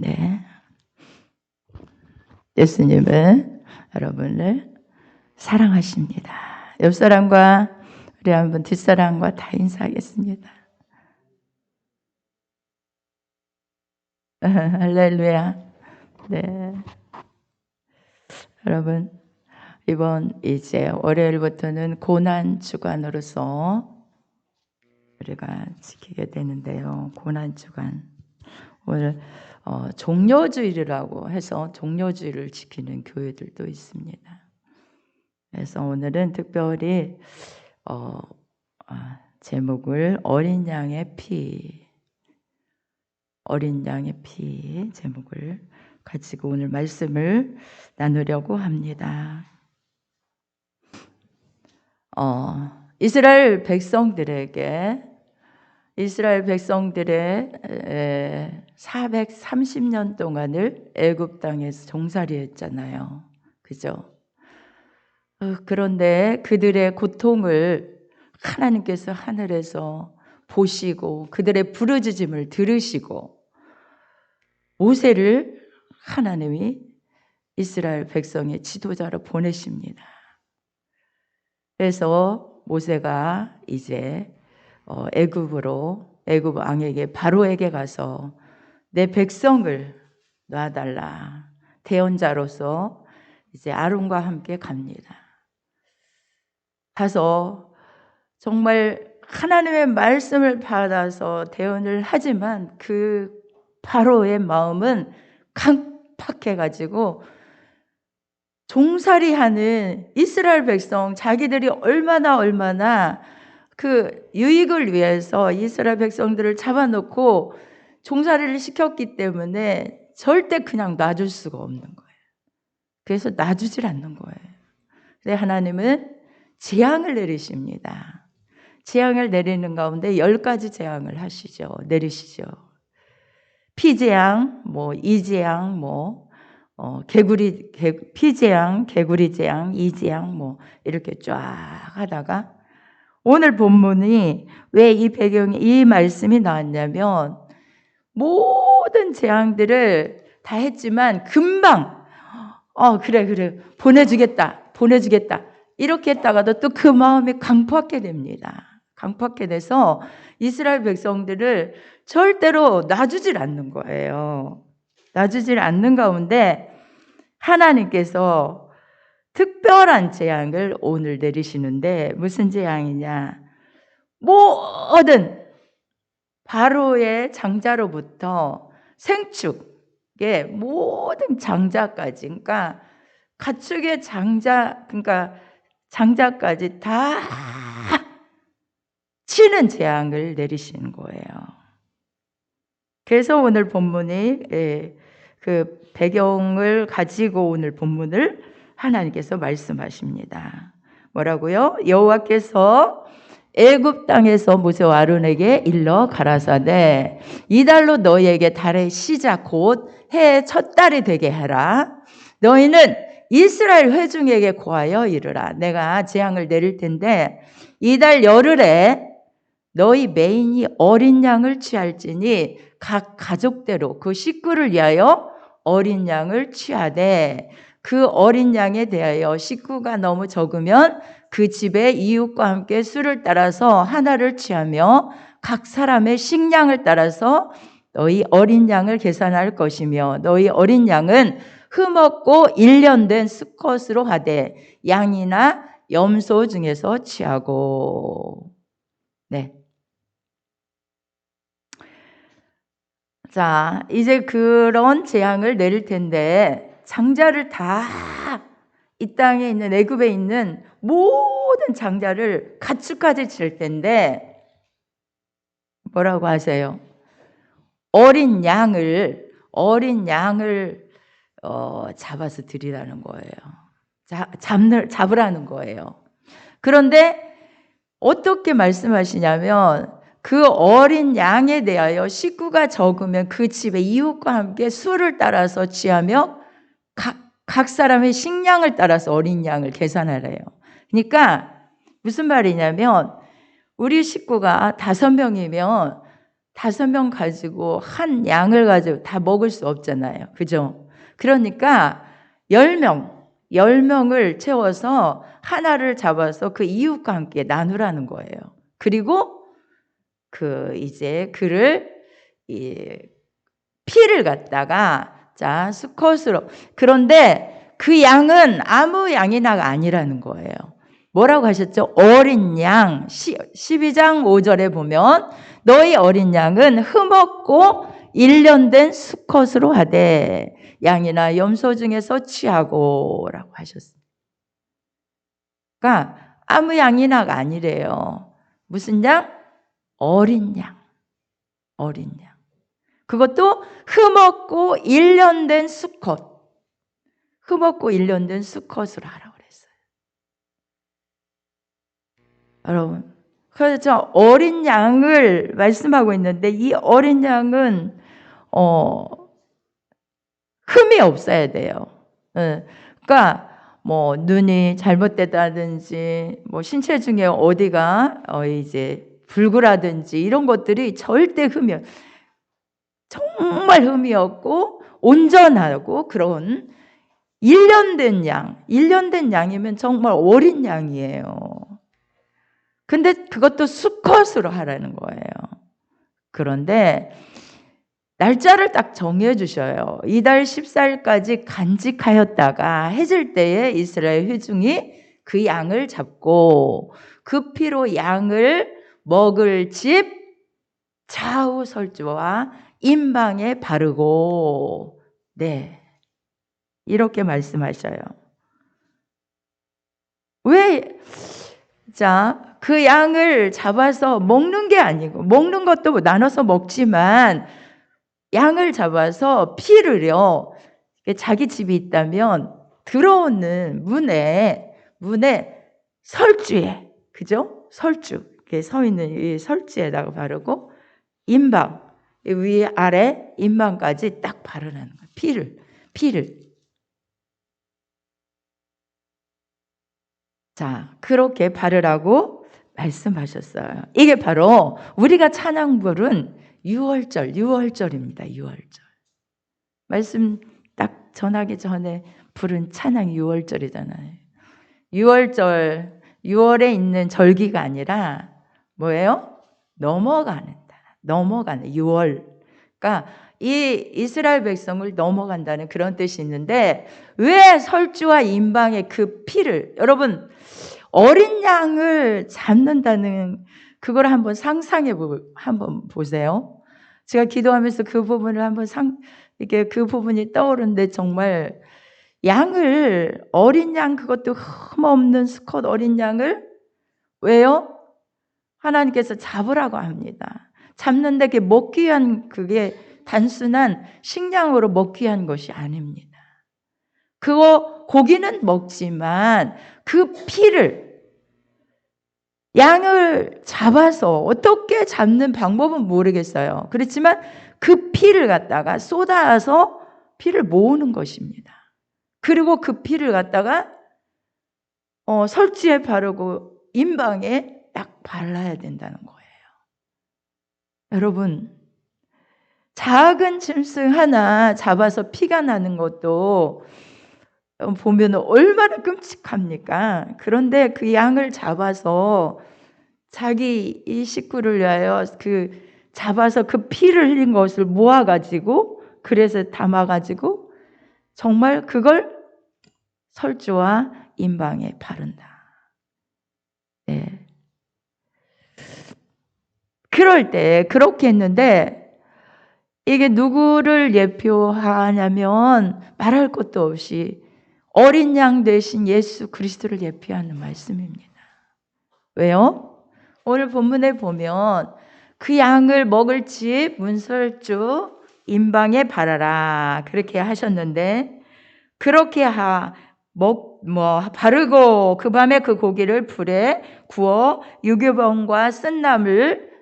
네. 예수님은 여러분을 사랑하십니다. 옆 사람과 우리 한번 뒷사람과 다 인사하겠습니다. 할렐루야. 네. 여러분, 이번 이제 월요일부터는 고난 주간으로서 우리가 지키게 되는데요. 고난 주간. 오늘 종료주일이라고 해서 종료주일을 지키는 교회들도 있습니다. 그래서 오늘은 특별히 제목을 어린 양의 피 제목을 가지고 오늘 말씀을 나누려고 합니다. 이스라엘 백성들의 430년 동안을 애굽 땅에서 종살이했잖아요. 그죠? 그런데 그들의 고통을 하나님께서 하늘에서 보시고 그들의 부르짖음을 들으시고 모세를 하나님이 이스라엘 백성의 지도자로 보내십니다. 그래서 모세가 이제 애굽 왕에게 바로에게 가서 내 백성을 놔달라. 대언자로서 이제 아론과 함께 갑니다. 가서 정말 하나님의 말씀을 받아서 대언을 하지만 그 바로의 마음은 강팍해가지고 종살이하는 이스라엘 백성 자기들이 얼마나 그 유익을 위해서 이스라엘 백성들을 잡아놓고 종살이를 시켰기 때문에 절대 그냥 놔줄 수가 없는 거예요. 그래서 놔주질 않는 거예요. 그래서 하나님은 재앙을 내리십니다. 재앙을 내리는 가운데 10가지 재앙을 내리시죠. 피재앙, 이재앙, 피재앙, 개구리재앙, 이재앙, 이렇게 쫙 하다가 오늘 본문이 왜 이 말씀이 나왔냐면 모든 재앙들을 다 했지만 금방 그래 보내주겠다 이렇게 했다가도 또 그 마음이 강팍하게 됩니다. 강팍하게 돼서 이스라엘 백성들을 절대로 놔주질 않는 거예요. 놔주질 않는 가운데 하나님께서 특별한 재앙을 오늘 내리시는데 무슨 재앙이냐? 모든 바로의 장자로부터 생축의 모든 장자까지, 그러니까 가축의 장자까지 다 치는 재앙을 내리시는 거예요. 그래서 오늘 본문이 그 배경을 가지고 오늘 본문을 하나님께서 말씀하십니다. 뭐라고요? 여호와께서 애굽 땅에서 모세와 아론에게 일러 가라사대 이달로 너희에게 달의 시작 곧 해의 첫 달이 되게 하라. 너희는 이스라엘 회중에게 고하여 이르라. 내가 재앙을 내릴 텐데 이달 열흘에 너희 매인이 어린 양을 취할지니 각 가족대로 그 식구를 위하여 어린 양을 취하되 그 어린 양에 대하여 식구가 너무 적으면 그 집의 이웃과 함께 수를 따라서 하나를 취하며 각 사람의 식량을 따라서 너희 어린 양을 계산할 것이며 너희 어린 양은 흠없고 1년 된 수컷으로 하되 양이나 염소 중에서 취하고. 네. 자, 이제 그런 재앙을 내릴 텐데 장자를 다 이 땅에 있는 애굽에 있는 모든 장자를 가축까지 칠 텐데 뭐라고 하세요? 어린 양을 잡아서 드리라는 거예요. 잡으라는 거예요. 그런데 어떻게 말씀하시냐면 그 어린 양에 대하여 식구가 적으면 그 집의 이웃과 함께 수를 따라서 취하며 각 사람의 식량을 따라서 어린 양을 계산하래요. 그러니까 무슨 말이냐면 우리 식구가 5명이면 5명 가지고 한 양을 가지고 다 먹을 수 없잖아요. 그죠? 그러니까 10명을 채워서 하나를 잡아서 그 이웃과 함께 나누라는 거예요. 그리고 이제 피를 갖다가 수컷으로. 그런데 그 양은 아무 양이나가 아니라는 거예요. 뭐라고 하셨죠? 어린 양. 12장 5절에 보면 너희 어린 양은 흠없고 1년 된 수컷으로 하되 양이나 염소 중에서 취하고 라고 하셨습니다. 그러니까 아무 양이나가 아니래요. 무슨 양? 어린 양. 어린 양. 그것도 흠없고 1년 된 수컷. 흠없고 1년 된 수컷으로 하라고 그랬어요. 여러분, 그래서 어린 양을 말씀하고 있는데 이 어린 양은 흠이 없어야 돼요. 그러니까 뭐 눈이 잘못됐다든지 뭐 신체 중에 어디가 이제 불구라든지 이런 것들이 절대 정말 흠이 없고 온전하고 그런 1년 된 양, 1년 된 양이면 정말 어린 양이에요. 근데 그것도 수컷으로 하라는 거예요. 그런데 날짜를 딱 정해 주셔요. 이달 14일까지 간직하였다가 해질 때에 이스라엘 회중이 그 양을 잡고 그 피로 양을 먹을 집 좌우 설주와 임방에 바르고, 네, 이렇게 말씀하셔요. 왜? 그 양을 잡아서 먹는 게 아니고, 먹는 것도 나눠서 먹지만 양을 잡아서 피를요, 자기 집이 있다면 들어오는 문에 설주에, 그죠? 설주, 이렇게 서 있는 이 설주에다가 바르고 임방, 위 아래 임방까지 딱 바르라는 거예요. 피를. 그렇게 바르라고 말씀하셨어요. 이게 바로 우리가 찬양 부른 6월절입니다. 6월절. 말씀 딱 전하기 전에 부른 찬양이 6월절이잖아요. 6월절, 6월에 있는 절기가 아니라 뭐예요? 넘어가는 6월. 그러니까 이 이스라엘 백성을 넘어간다는 그런 뜻이 있는데 왜 설주와 임방의 그 피를, 여러분 어린 양을 잡는다는 그걸 한번 한번 보세요. 제가 기도하면서 그 부분을 한번 이게 그 부분이 떠오르는데 정말 어린 양, 그것도 흠없는 수컷 어린 양을 왜요? 하나님께서 잡으라고 합니다. 잡는데 그게 단순한 식량으로 먹기 위한 것이 아닙니다. 고기는 먹지만 그 피를, 양을 잡아서 어떻게 잡는 방법은 모르겠어요. 그렇지만 그 피를 갖다가 쏟아서 피를 모으는 것입니다. 그리고 그 피를 갖다가 설주에 바르고 임방에 딱 발라야 된다는 거예요. 여러분, 작은 짐승 하나 잡아서 피가 나는 것도 보면 얼마나 끔찍합니까? 그런데 그 양을 잡아서 자기 이 식구를 위하여 잡아서 그 피를 흘린 것을 모아가지고, 그래서 담아가지고 정말 그걸 설주와 임방에 바른다. 네. 그럴 때 그렇게 했는데 이게 누구를 예표하냐면 말할 것도 없이 어린 양 대신 예수 그리스도를 예표하는 말씀입니다. 왜요? 오늘 본문에 보면 그 양을 먹을 집 문설주 임방에 바라라 그렇게 하셨는데, 그렇게 바르고 그 밤에 그 고기를 불에 구워 유교병과 쓴나물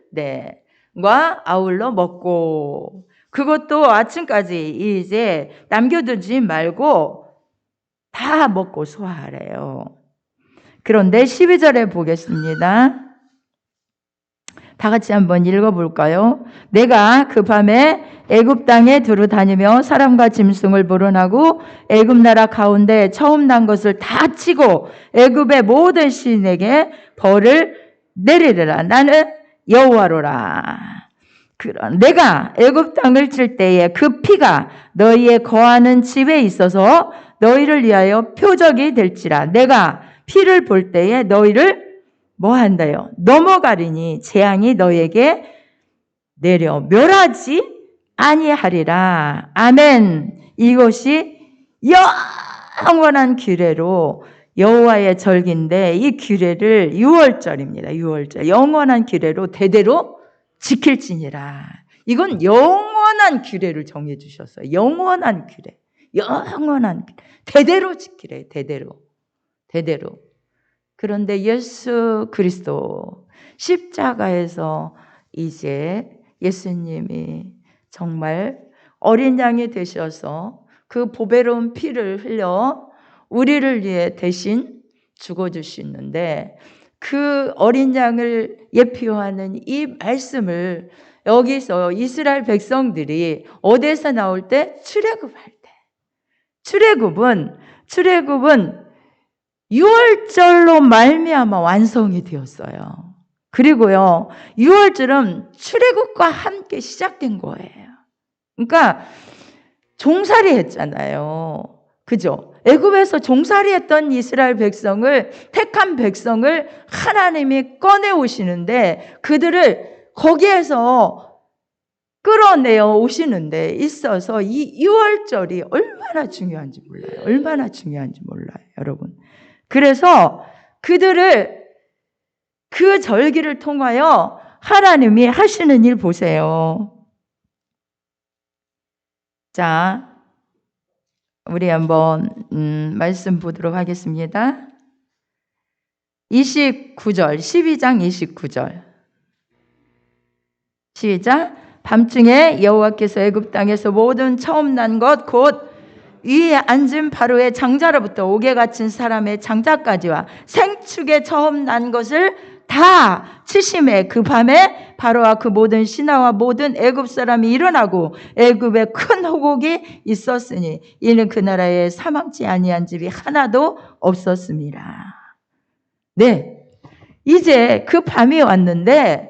과 아울러 먹고, 그것도 아침까지 이제 남겨두지 말고 다 먹고 소화하래요. 그런데 12절에 보겠습니다. 다 같이 한번 읽어볼까요? 내가 그 밤에 애굽 땅에 두루 다니며 사람과 짐승을 불어나고 애굽 나라 가운데 처음 난 것을 다 치고 애굽의 모든 시인에게 벌을 내리리라. 나는 여호와로라. 내가 애굽 땅을 칠 때에 그 피가 너희의 거하는 집에 있어서 너희를 위하여 표적이 될지라. 내가 피를 볼 때에 너희를 뭐 한다요? 넘어가리니 재앙이 너희에게 내려 멸하지 아니하리라. 아멘. 이것이 영원한 규례로 여호와의 절기인데 이 규례를 유월절입니다. 유월절. 영원한 규례로 대대로 지킬지니라. 이건 영원한 규례를 정해 주셨어요. 영원한 규례. 영원한 규례. 대대로 지키래. 대대로. 대대로. 그런데 예수 그리스도 십자가에서 이제 예수님이 정말 어린 양이 되셔서 그 보배로운 피를 흘려 우리를 위해 대신 죽어주시는데 그 어린 양을 예표하는 이 말씀을 여기서 이스라엘 백성들이 어디에서 나올 때? 출애굽할 때. 출애굽은 6월절로 말미암아 완성이 되었어요. 그리고요, 6월절은 출애굽과 함께 시작된 거예요. 그러니까 종살이 했잖아요. 그죠? 애굽에서 종살이 했던 이스라엘 백성을, 택한 백성을 하나님이 꺼내 오시는데 그들을 거기에서 끌어내어 오시는데 있어서 이 6월절이 얼마나 중요한지 몰라요. 얼마나 중요한지 몰라요, 여러분. 그래서 그들을 그 절기를 통하여 하나님이 하시는 일 보세요. 자, 우리 한번 말씀 보도록 하겠습니다. 29절, 12장 29절. 시작. 밤중에 여호와께서 애굽 땅에서 모든 처음 난 것 곧 위에 앉은 바로의 장자로부터 옥에 갇힌 사람의 장자까지와 생축에 처음 난 것을 다 치심에 그 밤에 바로와 그 모든 신하와 모든 애굽 사람이 일어나고 애굽에 큰 호곡이 있었으니 이는 그 나라에 사망치 아니한 집이 하나도 없었습니다. 네, 이제 그 밤이 왔는데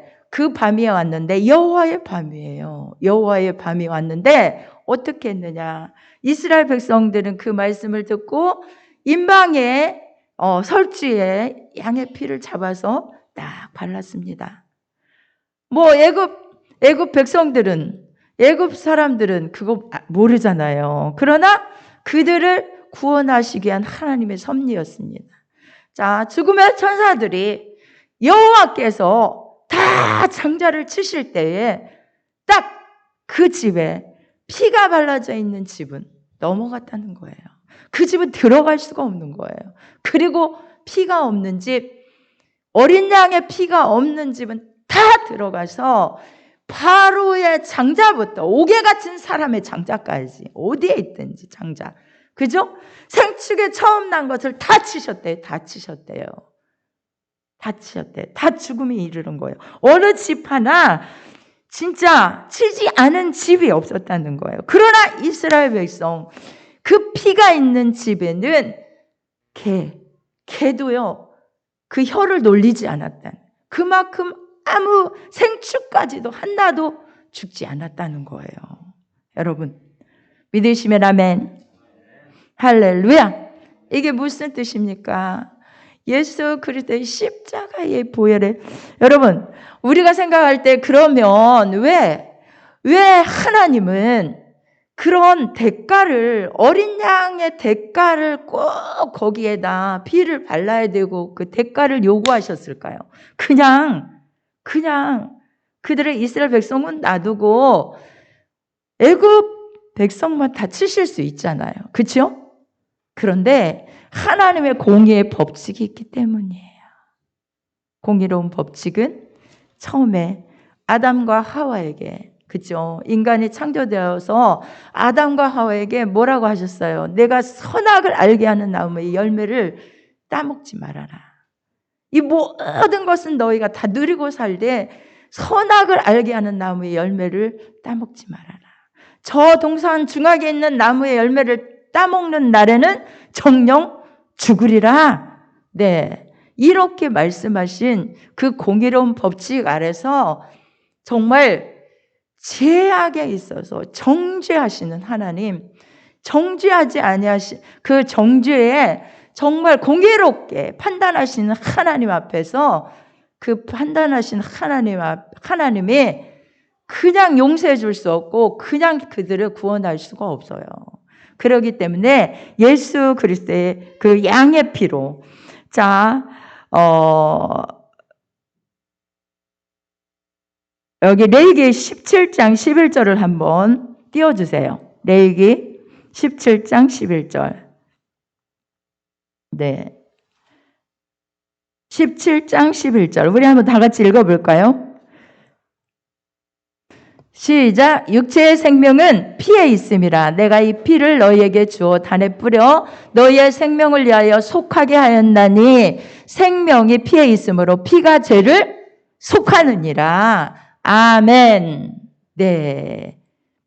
여호와의 밤이에요. 여호와의 밤이 왔는데 어떻게 했느냐? 이스라엘 백성들은 그 말씀을 듣고 임방에 설주에 양의 피를 잡아서 딱 발랐습니다. 뭐 애굽 백성들은, 애굽 사람들은 그거 모르잖아요. 그러나 그들을 구원하시기 위한 하나님의 섭리였습니다. 자, 죽음의 천사들이 여호와께서 다 장자를 치실 때에 딱 그 집에 피가 발라져 있는 집은 넘어갔다는 거예요. 그 집은 들어갈 수가 없는 거예요. 그리고 피가 없는 집, 어린 양의 피가 없는 집은 다 들어가서 바로의 장자부터 옥에 갇힌 사람의 장자까지 어디에 있든지 장자, 그죠? 생축에 처음 난 것을 다 치셨대요. 다 치셨대요. 다 치셨대요. 다 죽음이 이르는 거예요. 어느 집 하나 진짜 치지 않은 집이 없었다는 거예요. 그러나 이스라엘 백성, 그 피가 있는 집에는 개도요, 그 혀를 놀리지 않았다는, 그만큼 아무 생축까지도 하나도 죽지 않았다는 거예요. 여러분, 믿으시면 아멘. 할렐루야. 이게 무슨 뜻입니까? 예수 그리스도의 십자가의 보혈에, 여러분, 우리가 생각할 때 그러면 왜 하나님은 그런 대가를, 어린 양의 대가를 꼭 거기에다 피를 발라야 되고 그 대가를 요구하셨을까요? 그냥 그들의 이스라엘 백성은 놔두고 애굽 백성만 다 치실 수 있잖아요. 그렇죠? 그런데 하나님의 공의의 법칙이 있기 때문이에요. 공의로운 법칙은 처음에 아담과 하와에게, 그죠? 인간이 창조되어서 아담과 하와에게 뭐라고 하셨어요? 내가 선악을 알게 하는 나무의 열매를 따먹지 말아라. 이 모든 것은 너희가 다 누리고 살되 선악을 알게 하는 나무의 열매를 따먹지 말아라. 저 동산 중앙에 있는 나무의 열매를 따먹는 날에는 정령 죽으리라. 네, 이렇게 말씀하신 그 공의로운 법칙 아래서 정말 죄악에 있어서 정죄하시는 하나님, 정죄하지 아니하시 그 정죄에 정말 공의롭게 판단하시는 하나님 앞에서 그 판단하신 하나님이 그냥 용서해 줄 수 없고 그냥 그들을 구원할 수가 없어요. 그렇기 때문에 예수 그리스도의 그 양의 피로, 자, 여기 레위기 17장 11절을 한번 띄워주세요. 레위기 17장 11절. 네. 17장 11절. 우리 한번 다 같이 읽어볼까요? 시작. 육체의 생명은 피에 있음이라. 내가 이 피를 너희에게 주어 단에 뿌려 너희의 생명을 위하여 속하게 하였나니 생명이 피에 있으므로 피가 죄를 속하느니라. 아멘. 네.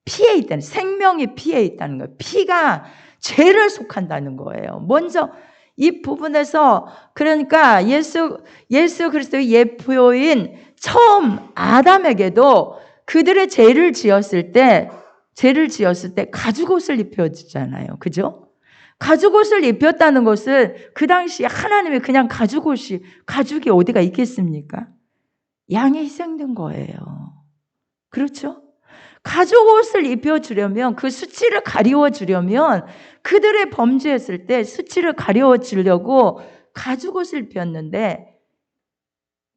피에 있다는, 생명이 피에 있다는 거예요. 피가 죄를 속한다는 거예요. 먼저 이 부분에서 그러니까 예수 그리스도의 예표인 처음 아담에게도 그들의 죄를 지었을 때 가죽옷을 입혀주잖아요. 그죠? 가죽옷을 입혔다는 것은 그 당시 하나님이 그냥 가죽이 어디가 있겠습니까? 양이 희생된 거예요. 그렇죠? 가죽옷을 입혀주려면, 그 수치를 가리워주려면, 그들의 범죄했을 때 수치를 가리워주려고 가죽옷을 입혔는데,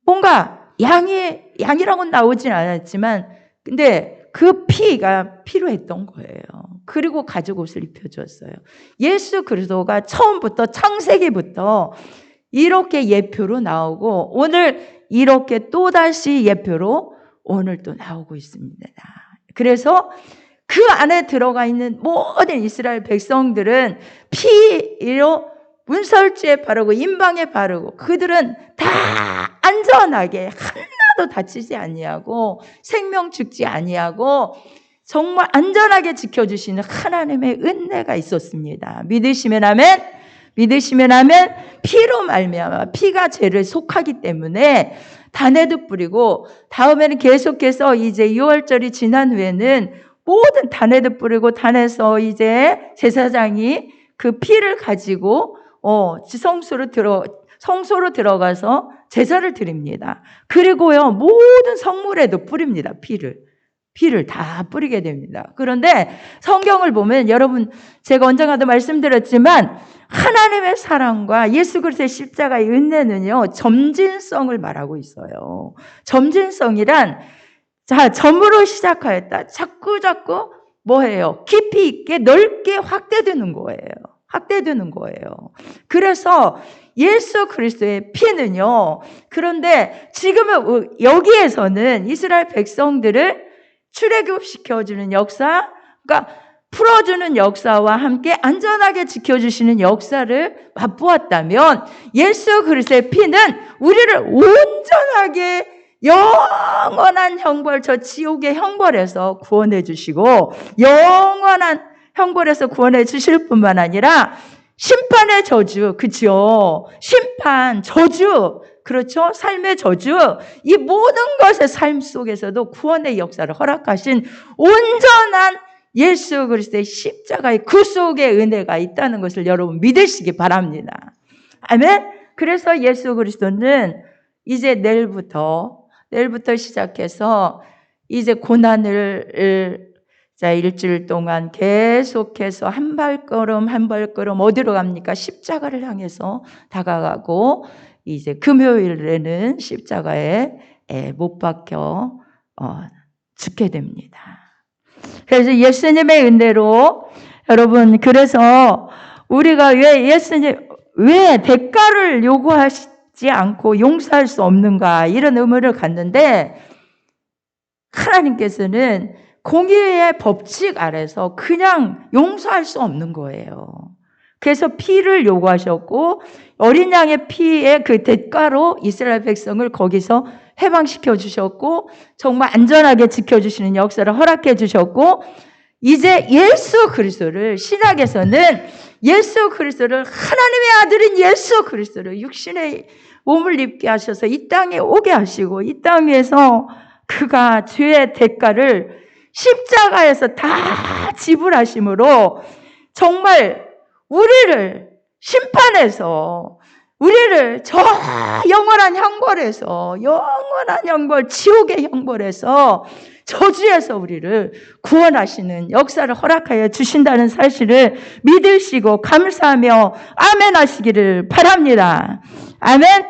뭔가 양이라고는 나오진 않았지만, 근데 그 피가 필요했던 거예요. 그리고 가죽옷을 입혀줬어요. 예수 그리스도가 처음부터, 창세기부터 이렇게 예표로 나오고, 오늘 이렇게 또다시 예표로 오늘 또 나오고 있습니다. 그래서 그 안에 들어가 있는 모든 이스라엘 백성들은 피로 문설주에 바르고 임방에 바르고, 그들은 다 안전하게 하나도 다치지 아니하고 생명 죽지 아니하고 정말 안전하게 지켜주시는 하나님의 은혜가 있었습니다. 믿으시면 아멘. 믿으시면 아멘. 피로 말미암아, 피가 죄를 속하기 때문에 단에도 뿌리고, 다음에는 계속해서 이제 6월절이 지난 후에는 모든 단에도 뿌리고, 단에서 이제 제사장이 그 피를 가지고 성소로 들어가서 제사를 드립니다. 그리고요, 모든 성물에도 뿌립니다. 피를 다 뿌리게 됩니다. 그런데 성경을 보면, 여러분, 제가 언젠가도 말씀드렸지만 하나님의 사랑과 예수 그리스도의 십자가의 은혜는요, 점진성을 말하고 있어요. 점진성이란, 자, 점으로 시작하였다. 자꾸 뭐예요? 깊이 있게 넓게 확대되는 거예요. 그래서 예수 그리스도의 피는요, 그런데 지금은 여기에서는 이스라엘 백성들을 출애굽시켜주는 역사, 그러니까 풀어주는 역사와 함께 안전하게 지켜주시는 역사를 맛보았다면, 예수 그리스도의 피는 우리를 온전하게 영원한 형벌, 저 지옥의 형벌에서 구원해 주시고, 영원한 형벌에서 구원해 주실 뿐만 아니라 심판의 저주, 그죠? 심판, 저주, 그렇죠? 삶의 저주, 이 모든 것의 삶 속에서도 구원의 역사를 허락하신 온전한 예수 그리스도의 십자가의 구속의 은혜가 있다는 것을 여러분 믿으시기 바랍니다. 아멘. 그래서 예수 그리스도는 이제 내일부터 시작해서 이제 고난을 자, 일주일 동안 계속해서 한 발걸음 어디로 갑니까? 십자가를 향해서 다가가고, 이제 금요일에는 십자가에 못 박혀 죽게 됩니다. 그래서 예수님의 은혜로, 여러분, 그래서 우리가 왜 대가를 요구하지 않고 용서할 수 없는가, 이런 의문을 갖는데, 하나님께서는 공의의 법칙 아래서 그냥 용서할 수 없는 거예요. 그래서 피를 요구하셨고, 어린 양의 피의 그 대가로 이스라엘 백성을 거기서 해방시켜 주셨고 정말 안전하게 지켜주시는 역사를 허락해 주셨고 이제 예수 그리스도를 신약에서는 예수 그리스도를 하나님의 아들인 예수 그리스도를 육신의 몸을 입게 하셔서 이 땅에 오게 하시고 이 땅에서 그가 죄의 대가를 십자가에서 다 지불하심으로 정말 우리를 심판해서 우리를 저 영원한 형벌에서 영원한 형벌 지옥의 형벌에서 저주에서 우리를 구원하시는 역사를 허락하여 주신다는 사실을 믿으시고 감사하며 아멘 하시기를 바랍니다. 아멘.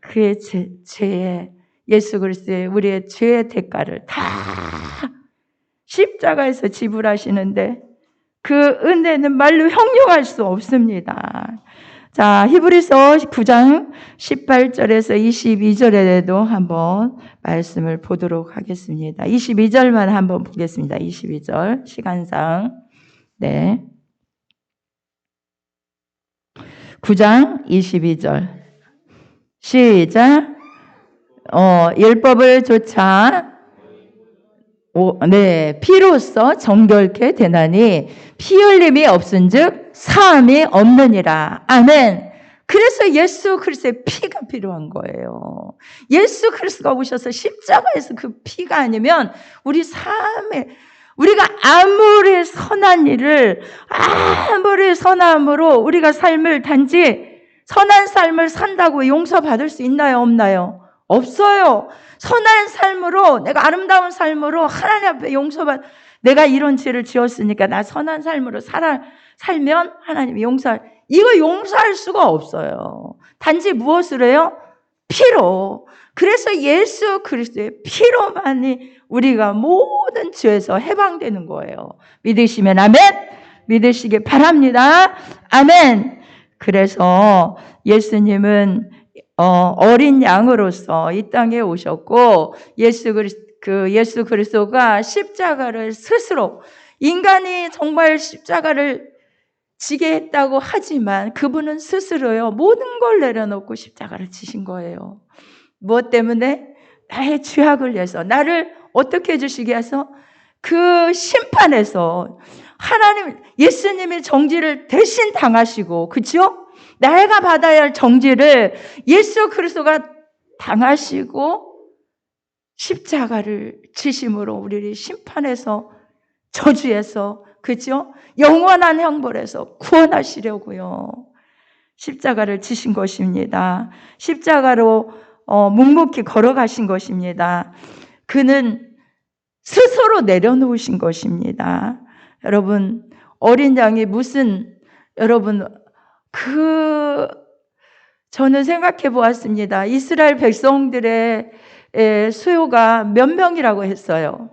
그의 죄의 예수 그리스도의 우리의 죄의 대가를 다 십자가에서 지불하시는데 그 은혜는 말로 형용할 수 없습니다. 자, 히브리서 9장 18절에서 22절에도 한번 말씀을 보도록 하겠습니다. 22절만 한번 보겠습니다. 22절 시간상. 네. 9장 22절. 시작. 율법을 조차 피로써 정결케 되나니 피 흘림이 없은즉 사함이 없느니라. 아멘. 그래서 예수 그리스도의 피가 필요한 거예요. 예수 그리스도가 오셔서 십자가에서 그 피가 아니면 우리 삶에 우리가 아무리 선한 일을 아무리 선함으로 우리가 삶을 단지 선한 삶을 산다고 용서받을 수 있나요? 없나요? 없어요. 선한 삶으로 내가 아름다운 삶으로 하나님 앞에 용서받 내가 이런 죄를 지었으니까 나 선한 삶으로 살면 하나님이 이거 용서할 수가 없어요. 단지 무엇으로 해요? 피로. 그래서 예수 그리스도의 피로만이 우리가 모든 죄에서 해방되는 거예요. 믿으시면 아멘. 믿으시기 바랍니다. 아멘. 그래서 예수님은 어린 양으로서 이 땅에 오셨고 예수 그리스도가 십자가를 스스로 인간이 정말 십자가를 지게 했다고 하지만 그분은 스스로요 모든 걸 내려놓고 십자가를 지신 거예요. 무엇 때문에? 나의 죄악을 위해서 나를 어떻게 해주시게 해서 그 심판에서 예수님이 정죄를 대신 당하시고 그렇죠? 내가 받아야 할 정죄를 예수 그리스도가 당하시고 십자가를 지심으로 우리를 심판해서 저주해서 그죠? 영원한 형벌에서 구원하시려고요. 십자가를 지신 것입니다. 십자가로 묵묵히 걸어가신 것입니다. 그는 스스로 내려놓으신 것입니다. 여러분 어린 양이 여러분 저는 생각해 보았습니다. 이스라엘 백성들의 수요가 몇 명이라고 했어요?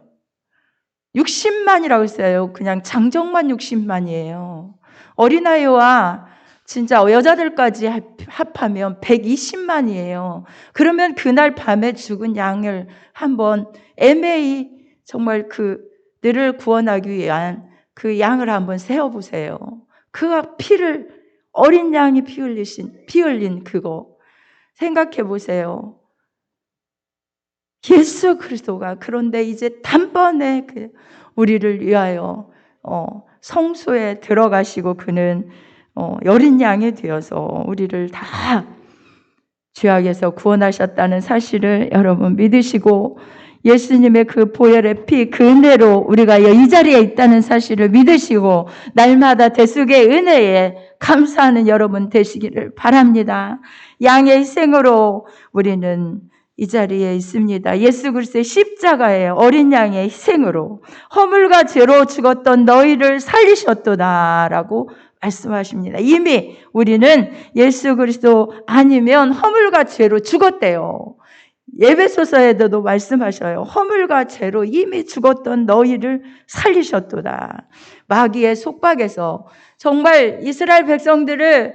60만이라고 했어요. 그냥 장정만 60만이에요. 어린아이와 진짜 여자들까지 합하면 120만이에요. 그러면 그날 밤에 죽은 양을 한번 애매히 정말 그들을 구원하기 위한 그 양을 한번 세어보세요. 그 피를 어린 양이 피 흘린 그거 생각해 보세요. 예수 그리스도가 그런데 이제 단번에 우리를 위하여 성소에 들어가시고 그는 어린 양이 되어서 우리를 다 죄악에서 구원하셨다는 사실을 여러분 믿으시고 예수님의 그 보혈의 피, 그 은혜로 우리가 이 자리에 있다는 사실을 믿으시고 날마다 대속의 은혜에 감사하는 여러분 되시기를 바랍니다. 양의 희생으로 우리는 이 자리에 있습니다. 예수 그리스도의 십자가의 어린 양의 희생으로 허물과 죄로 죽었던 너희를 살리셨도다라고 말씀하십니다. 이미 우리는 예수 그리스도 아니면 허물과 죄로 죽었대요. 에베소서에도 말씀하셔요. 허물과 죄로 이미 죽었던 너희를 살리셨도다. 마귀의 속박에서 정말 이스라엘 백성들을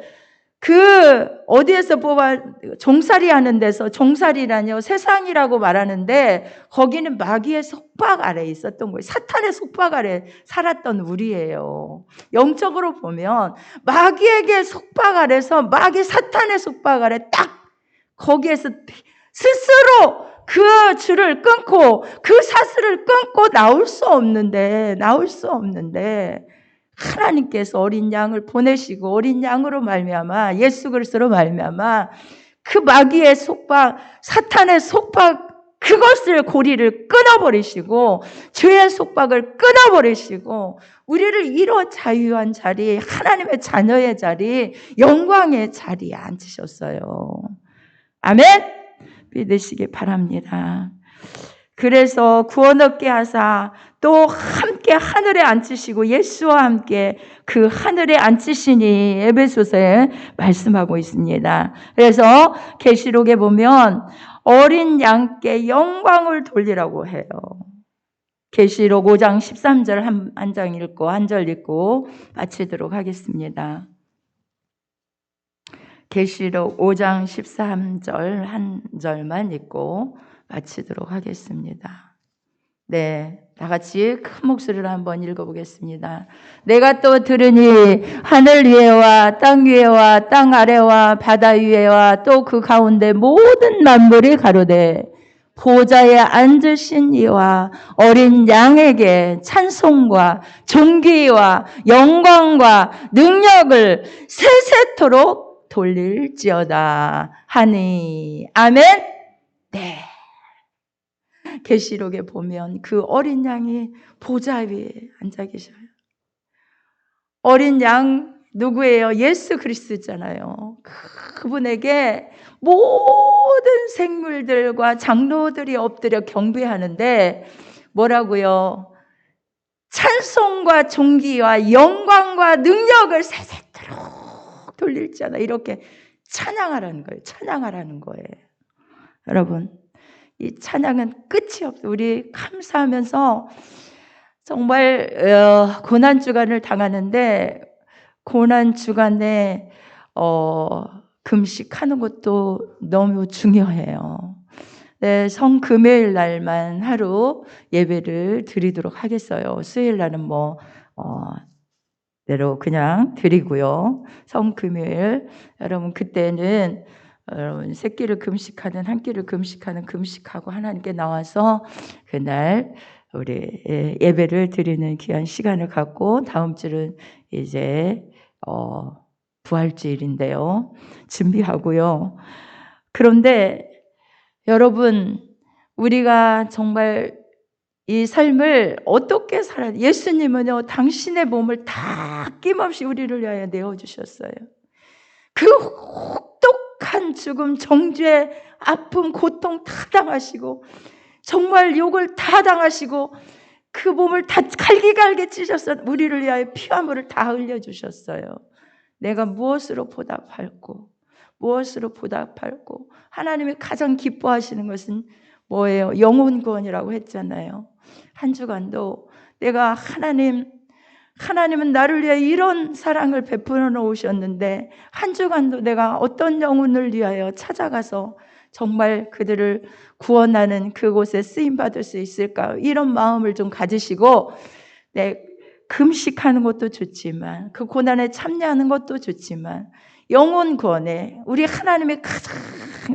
어디에서 뽑아 종살이 하는 데서 종살이라뇨 세상이라고 말하는데 거기는 마귀의 속박 아래 있었던 거예요. 사탄의 속박 아래 살았던 우리예요. 영적으로 보면 마귀에게 속박 아래서 사탄의 속박 아래 딱 거기에서 스스로 그 줄을 끊고 그 사슬을 끊고 나올 수 없는데 하나님께서 어린 양을 보내시고 어린 양으로 말미암아 예수 그리스도로 말미암아 그 마귀의 속박, 사탄의 속박, 그것을 고리를 끊어버리시고 죄의 속박을 끊어버리시고 우리를 이런 자유한 자리, 하나님의 자녀의 자리, 영광의 자리에 앉히셨어요. 아멘? 믿으시기 바랍니다. 그래서 구원 얻게 하사 또 함께 하늘에 앉히시고 예수와 함께 그 하늘에 앉히시니 에베소서에 말씀하고 있습니다. 그래서 계시록에 보면 어린 양께 영광을 돌리라고 해요. 계시록 5장 13절 한 장 읽고 한 절 읽고 마치도록 하겠습니다. 계시록 5장 13절 한 절만 읽고 마치도록 하겠습니다. 네, 다 같이 큰 목소리로 한번 읽어보겠습니다. 내가 또 들으니 하늘 위에와 땅 위에와 땅 아래와 바다 위에와 또 그 가운데 모든 만물이 가로되 보좌에 앉으신 이와 어린 양에게 찬송과 존귀와 영광과 능력을 세세토록 돌릴지어다 하니. 아멘. 네. 계시록에 보면 그 어린 양이 보좌 위에 앉아 계셔요. 어린 양 누구예요? 예수 그리스도잖아요. 그분에게 모든 생물들과 장로들이 엎드려 경배하는데 뭐라고요? 찬송과 존귀와 영광과 능력을 세세토록 돌릴지어다. 이렇게 찬양하라는 거예요. 찬양하라는 거예요. 여러분, 이 찬양은 끝이 없어요. 우리 감사하면서 정말 고난주간을 당하는데 고난주간에 금식하는 것도 너무 중요해요. 네, 성금요일 날만 하루 예배를 드리도록 하겠어요. 수요일 날은 대로 그냥 드리고요. 성금요일 여러분 그때는 여러분 세 끼를 금식하든 한 끼를 금식하는 금식하고 하나님께 나와서 그날 우리 예배를 드리는 귀한 시간을 갖고 다음 주는 이제 부활주일인데요. 준비하고요. 그런데 여러분 우리가 정말 이 삶을 어떻게 살아야 돼? 예수님은요 당신의 몸을 다 아낌없이 우리를 위하여 내어주셨어요. 그 혹독한 죽음, 정죄, 아픔, 고통 다 당하시고 정말 욕을 다 당하시고 그 몸을 다 갈기갈기 찢어서 우리를 위하여 피와 물을 다 흘려주셨어요. 내가 무엇으로 보답할고 하나님이 가장 기뻐하시는 것은 뭐예요? 영혼 구원이라고 했잖아요. 한 주간도 내가 하나님은 나를 위해 이런 사랑을 베풀어 놓으셨는데 한 주간도 내가 어떤 영혼을 위하여 찾아가서 정말 그들을 구원하는 그곳에 쓰임받을 수 있을까? 이런 마음을 좀 가지시고 금식하는 것도 좋지만 그 고난에 참여하는 것도 좋지만 영혼 구원에 우리 하나님의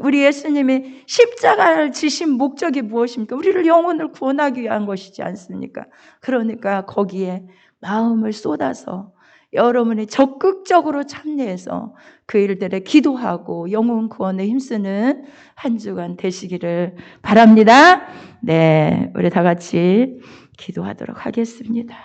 우리 예수님이 십자가를 지신 목적이 무엇입니까? 우리를 영혼을 구원하기 위한 것이지 않습니까? 그러니까 거기에 마음을 쏟아서 여러분이 적극적으로 참여해서 그 일들에 기도하고 영혼 구원에 힘쓰는 한 주간 되시기를 바랍니다. 네, 우리 다 같이 기도하도록 하겠습니다.